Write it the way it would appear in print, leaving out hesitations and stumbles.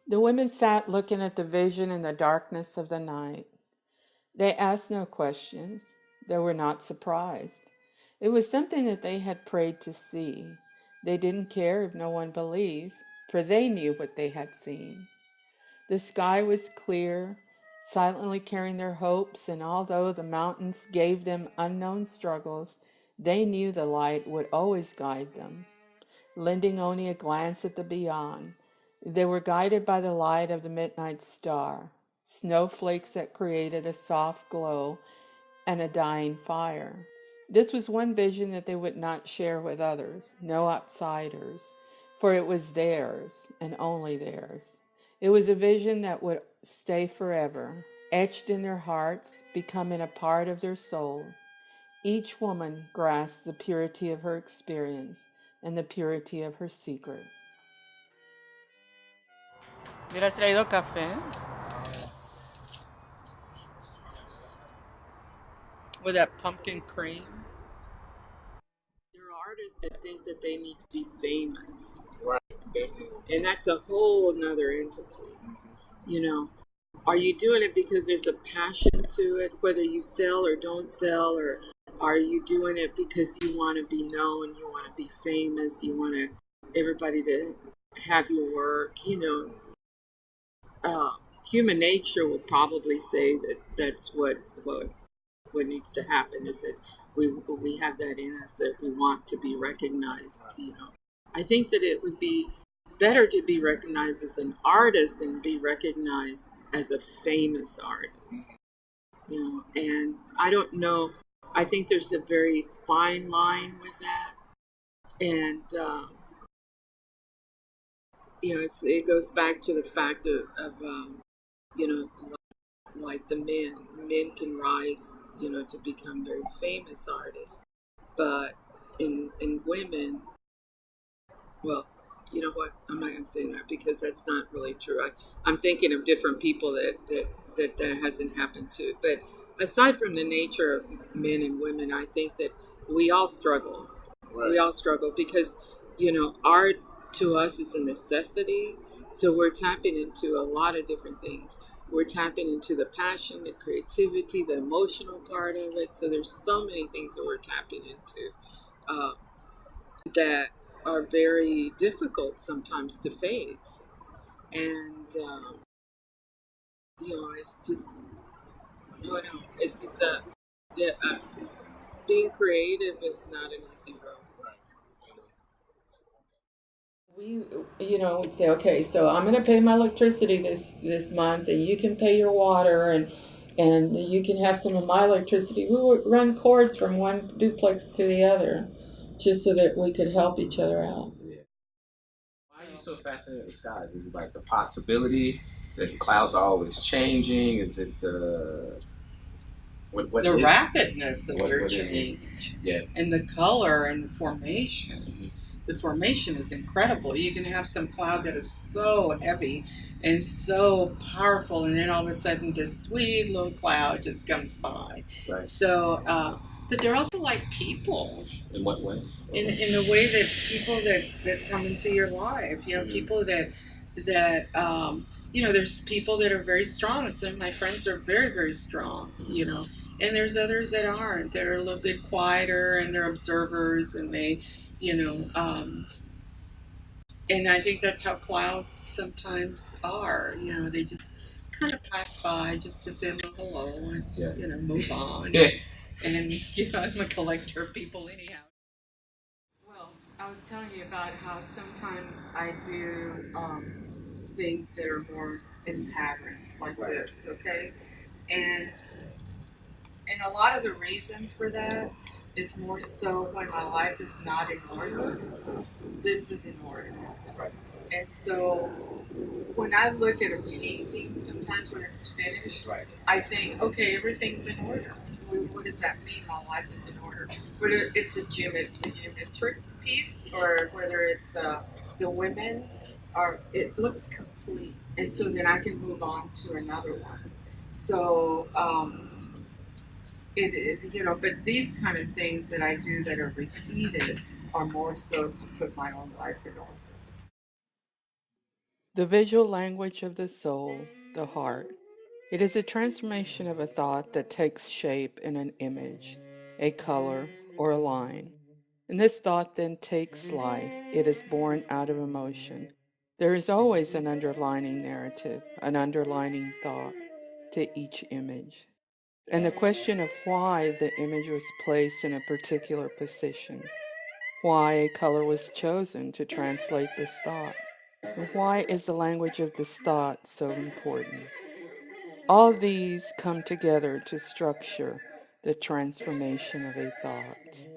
The women sat looking at the vision in the darkness of the night. They asked no questions. They were not surprised. It was something that they had prayed to see. They didn't care if no one believed, for they knew what they had seen. The sky was clear, silently carrying their hopes, and although the mountains gave them unknown struggles, they knew the light would always guide them, lending only a glance at the beyond. They were guided by the light of the midnight star, snowflakes that created a soft glow and a dying fire. This was one vision that they would not share with others, no outsiders, for it was theirs and only theirs. It was a vision that would stay forever, etched in their hearts, becoming a part of their soul. Each woman grasped the purity of her experience and the purity of her secret. ¿Hubieras traído café? With that pumpkin cream? There are artists that think that they need to be famous. Right, definitely. And that's a whole nother entity. You know, are you doing it because there's a passion to it, whether you sell or don't sell, or are you doing it because you want to be known, you want to be famous, you want everybody to have your work? Human nature will probably say that that's what needs to happen, is that we have that in us, that we want to be recognized. I think that it would be better to be recognized as an artist and be recognized as a famous artist. And I don't know. I think there's a very fine line with that, and it goes back to the fact of like the men can rise, to become very famous artists, but in women, well, you know what? I'm not going to say that because that's not really true. I'm thinking of different people that hasn't happened to. But aside from the nature of men and women, I think that we all struggle. Right. We all struggle because, art to us is a necessity. So we're tapping into a lot of different things. We're tapping into the passion, the creativity, the emotional part of it. So there's so many things that we're tapping into that are very difficult sometimes to face. And, it's just, no, it's just being creative is not an easy road. We'd say, okay, so I'm going to pay my electricity this month, and you can pay your water, and you can have some of my electricity. We would run cords from one duplex to the other, just so that we could help each other out. Yeah. Why are you so fascinated with skies? Is it like the possibility that the clouds are always changing? Is it the rapidness of your change? Yeah. And the color and the formation. Mm-hmm. The formation is incredible. You can have some cloud that is so heavy and so powerful, and then all of a sudden this sweet little cloud just comes by. Right. So, but they're also like people. In what way? In the way that people that come into your life, mm-hmm. people that there's people that are very strong. Some of my friends are very, very strong, mm-hmm. And there's others that aren't. They're a little bit quieter, and they're observers, and they, and I think that's how clouds sometimes are. They just kind of pass by just to say a little hello and, move on. Yeah. And I'm a collector of people anyhow. Well, I was telling you about how sometimes I do things that are more in patterns like right. this, okay? And a lot of the reason for that is more so when my life is not in order. This is in order. Right. And so when I look at a painting, sometimes when it's finished, right. I think, okay, everything's in order. What does that mean? My life is in order. Whether it's a geometric piece or whether it's the women, it looks complete. And so then I can move on to another one. So but these kind of things that I do that are repeated are more so to put my own life in order. The visual language of the soul, the heart. It is a transformation of a thought that takes shape in an image, a color, or a line. And this thought then takes life. It is born out of emotion. There is always an underlining narrative, an underlining thought to each image. And the question of why the image was placed in a particular position, why a color was chosen to translate this thought, and why is the language of this thought so important? All these come together to structure the transformation of a thought.